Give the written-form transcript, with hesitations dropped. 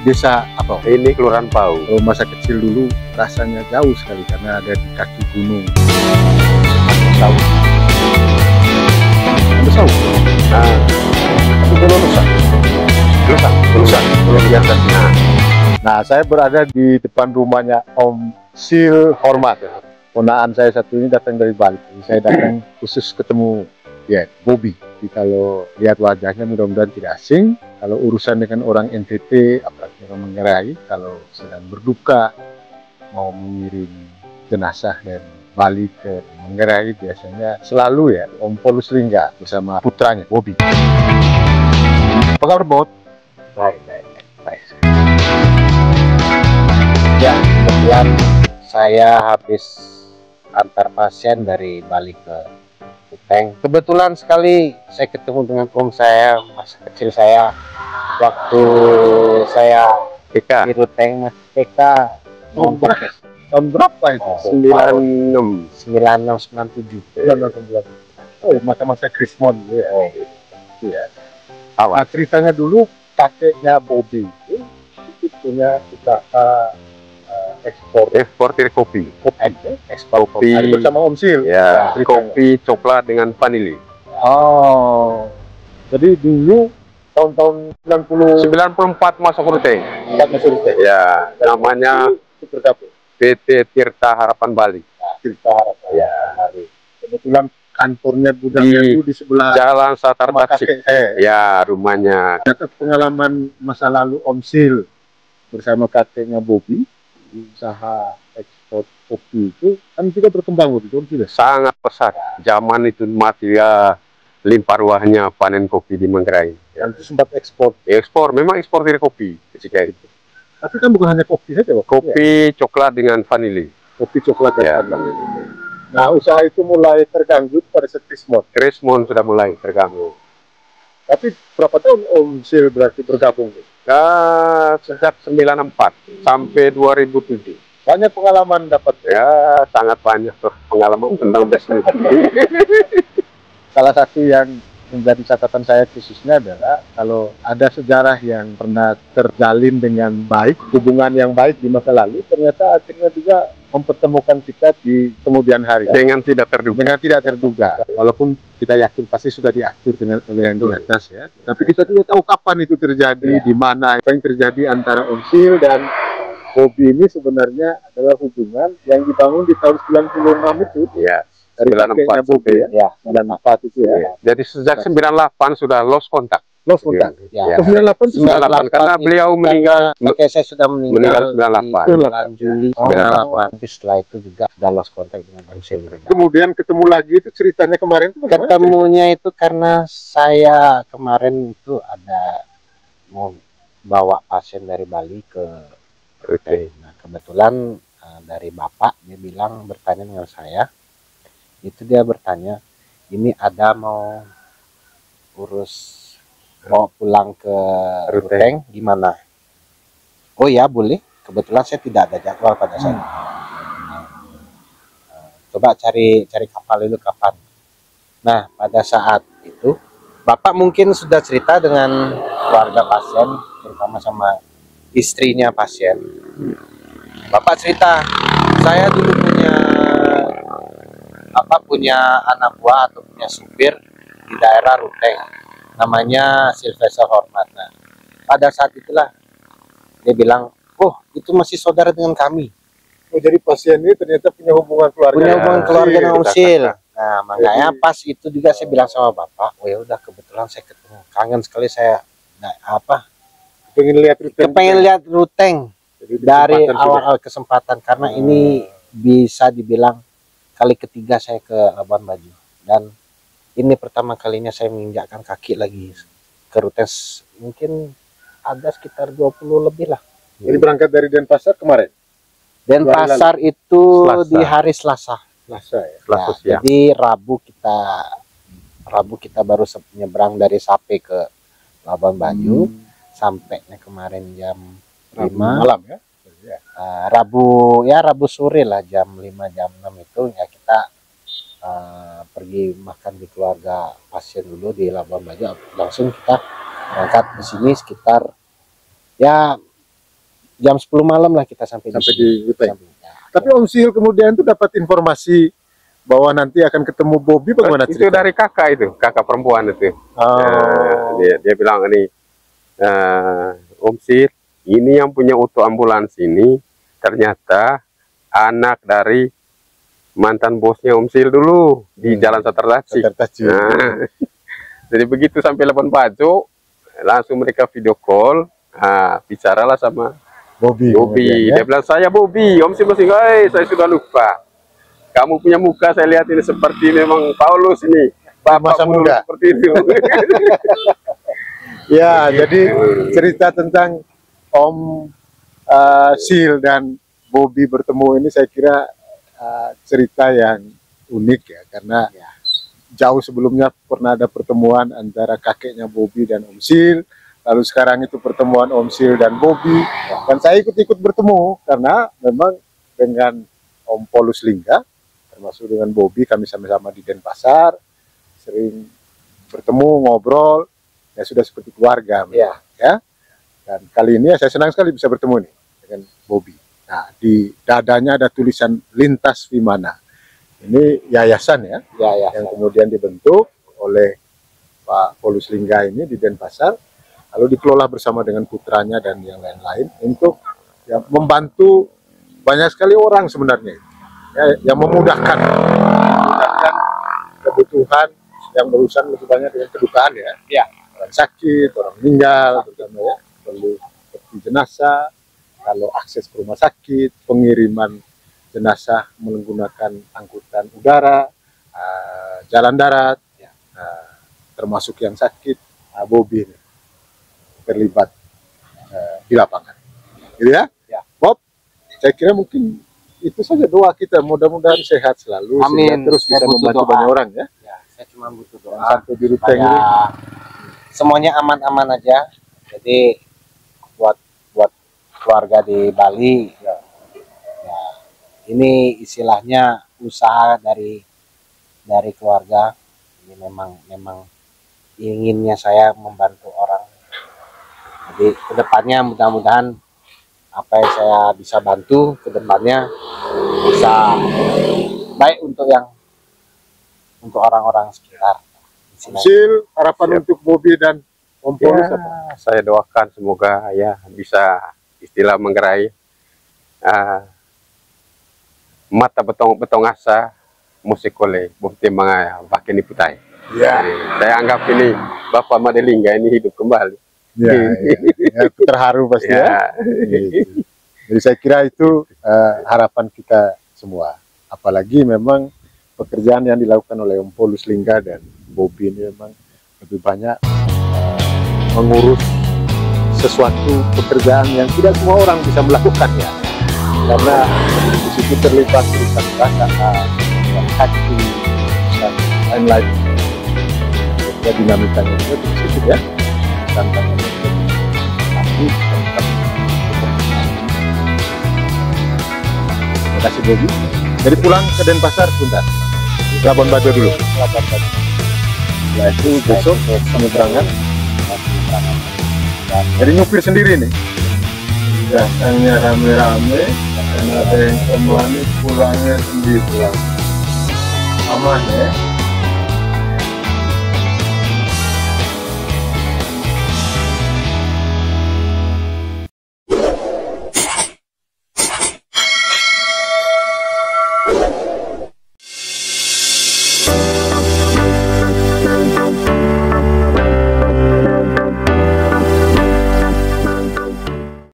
desa apa? Ini Kelurahan Pau. Kalau masa kecil dulu rasanya jauh sekali karena ada di kaki gunung. Tahu? Anda tahu? Nah, Tapi belum rusak. rusak, belum biasa. Nah, saya berada di depan rumahnya Om Sil Hormat. Ponaan saya satu ini datang dari Bali. Saya datang khusus ketemu Bobby. Jadi kalau lihat wajahnya mudah-mudahan tidak asing. Kalau urusan dengan orang NTT, apalagi orang Manggarai, kalau sedang berduka, mau mengirim jenazah dari Bali ke Manggarai, biasanya selalu Om Polus Lingga bersama putranya Bobby. Apa kabar, Bot? Baik. Ya, kebetulan saya habis antar pasien dari Bali ke Ruteng. Kebetulan sekali saya ketemu dengan om saya, masa kecil saya, waktu saya TK di Ruteng, TK. Tahun berapa itu? 9697. Oh, masa-masa Krismon ya. Iya. Awal. Nah, ceritanya dulu kakeknya Bobby itu punya usaha Eksportir kopi. Ekspor kopi. Ada bersama Om Sil. Ya, ceritanya. kopi coklat dengan vanili. Oh, jadi dulu tahun-tahun 94 masuk Ruteng. masuk Ruteng. Ya, namanya Itu bergabung. PT Tirta Harapan Bali. Cerita Harapan. Ya. Kebetulan kantornya gudangnya itu di sebelah Jalan Satar rumah Taksik. kakek saya. Ya, rumahnya. Ternyata pengalaman masa lalu Om Sil bersama kakeknya Bobby di usaha ekspor kopi itu kan juga berkembang waktu itu, Om Sil. Sangat pesat. Zaman itu mati ya, limpah ruahnya panen kopi di Manggarai. Dan itu sempat ekspor. Ekspor, memang eksportir kopi ketika itu. Tapi kan bukan hanya kopi saja, Pak. Kopi coklat dengan vanili. Kopi coklat Ya. dan Nah, usaha itu mulai terganggu pada saat Krismon. Krismon sudah mulai terganggu. Tapi berapa tahun Om Sil berarti bergabung? Sejak 94 sampai 2007. Banyak pengalaman dapat. Ya, sangat banyak tuh pengalaman tentang bisnis. Salah satu yang menjadi catatan saya khususnya adalah kalau ada sejarah yang pernah terjalin dengan baik, hubungan yang baik di masa lalu, ternyata akhirnya juga mempertemukan kita di kemudian hari. Dengan tidak terduga. Dengan tidak terduga. Walaupun kita yakin pasti sudah diatur dengan yang di atas ya. Tapi kita tidak tahu kapan itu terjadi, di mana. Apa yang terjadi antara Om Sil dan Bobby ini sebenarnya adalah hubungan yang dibangun di tahun 96 itu. Ya, Dari kakeknya 94 Bobby ya. Ya, 94 itu ya. Ya. Jadi sejak 98 sudah lost kontak. Lost kontak. ya. Ya. 98 itu 98 karena beliau meninggal. Kakek saya sudah meninggal di 98. bulan Juli 98. Tapi setelah itu juga sudah lost contact dengan Om Sil. Kemudian ketemu lagi itu ceritanya kemarin itu bagaimana? Ketemunya itu karena saya kemarin itu ada mau bawa pasien dari Bali ke Ruteng. Nah, kebetulan dari bapak dia bilang bertanya dengan saya. Itu dia bertanya, ini ada mau mau pulang ke Ruteng gimana? Oh ya boleh. Kebetulan saya tidak ada jadwal pada saat itu. Coba cari kapal dulu kapan. Nah, pada saat itu bapak mungkin sudah cerita dengan keluarga pasien, terutama sama istrinya pasien. Bapak cerita, saya dulu punya anak buah atau punya supir di daerah Ruteng, namanya Sylvester Hormat. Nah, pada saat itulah dia bilang, oh itu masih saudara dengan kami. Oh, jadi pasien ini ternyata punya hubungan keluarga. Punya hubungan keluarga dengan Om Sil. Iya. Nah, makanya pas itu juga saya bilang sama bapak, oh ya udah kebetulan saya ketemu, kangen sekali saya. Nah, Pengen lihat Ruteng. kepengen lihat Ruteng Jadi dari kesempatan awal kesempatan karena ini bisa dibilang kali ketiga saya ke Labuan Bajo, dan ini pertama kalinya saya menginjakkan kaki lagi ke Ruteng. Mungkin ada sekitar 20 lebih lah. Jadi berangkat dari Denpasar kemarin. Denpasar itu Selasa. di hari Selasa. Selasa ya. Selasa siang. Jadi Rabu kita baru nyebrang dari Sape ke Labuan Bajo. Sampainya kemarin jam 5 malam ya. Rabu sore lah jam 5 jam 6 itu ya kita pergi makan di keluarga pasien dulu di Labuan Bajo, langsung kita berangkat ke sini sekitar ya jam 10 malam lah kita sampai Sampai sini. di Wipeng. Ya. Tapi Om Sil kemudian itu dapat informasi bahwa nanti akan ketemu Bobby, bagaimana Itu cerita? dari kakak perempuan itu. Oh, Dia bilang ini, Om Sil, ini yang punya auto ambulans ini ternyata anak dari mantan bosnya Om Sil dulu di Jalan Satardaci. Nah, jadi begitu sampai Labuan Bajo, langsung mereka video call, bicaralah sama Bobby. Bobby. kemudian, ya. Dia bilang, saya Bobby. Om Sil masih, saya sudah lupa. Kamu punya muka saya lihat ini seperti memang Paulus ini. Masa Bapakmu muda. seperti itu. Ya, jadi cerita tentang Om Sil dan Bobby bertemu ini saya kira cerita yang unik ya, karena jauh sebelumnya pernah ada pertemuan antara kakeknya Bobby dan Om Sil, lalu sekarang itu pertemuan Om Sil dan Bobby, dan saya ikut-ikut bertemu karena memang dengan Om Polus Lingga, termasuk dengan Bobby, kami sama-sama di Denpasar, sering bertemu, ngobrol, ya sudah seperti keluarga, ya. Dan kali ini saya senang sekali bisa bertemu nih dengan Bobby. Nah, di dadanya ada tulisan Lintas Vimana. Ini yayasan ya, yang kemudian dibentuk oleh Pak Polus Lingga ini di Denpasar, lalu dikelola bersama dengan putranya dan yang lain-lain untuk ya, membantu banyak sekali orang sebenarnya, ya, yang memudahkan kebutuhan yang berurusan lebih banyak dengan kedukaan ya. Orang sakit, orang meninggal, terutama ya, perlu seperti jenazah, kalau akses ke rumah sakit, pengiriman jenazah menggunakan angkutan udara, jalan darat, termasuk yang sakit, Bobby ini terlibat di lapangan, gitu ya. Bob, saya kira mungkin itu saja doa kita, mudah-mudahan sehat selalu, Amin. terus bisa Saya butuh membantu doa. banyak orang ya. Saya cuma butuh Jangan doa sampai di Ruteng supaya ini. semuanya aman-aman aja. Jadi buat keluarga di Bali, ya, ini istilahnya usaha dari keluarga. Ini memang inginnya saya membantu orang. Jadi kedepannya mudah-mudahan apa yang saya bisa bantu kedepannya bisa baik untuk orang-orang sekitar. Sil, harapan untuk Bobby dan Om Polus apa? Saya doakan semoga ya bisa istilah menggerai mata betong asa musik oleh bukti mga bakin iputai. Ya. Saya anggap ini Bapak Madelingga ini hidup kembali. Ya, terharu pasti ya. Gitu. Jadi saya kira itu harapan kita semua. Apalagi memang pekerjaan yang dilakukan oleh Om Polus Lingga dan Bobby ini memang lebih banyak mengurus sesuatu pekerjaan yang tidak semua orang bisa melakukannya. Karena di situ terlibat urusan perasaan, hati, dan lain-lain. Ya, dinamikanya itu di situ ya. Tantangan itu. Tapi tetap. Terima kasih Bobby. Jadi pulang ke Denpasar sebentar. Labuan Bajo dulu. Setelah itu besok penyeberangan. Jadi nyupir sendiri nih. Datangnya rame-rame dan ada yang temani pulangnya sendiri. Aman ya.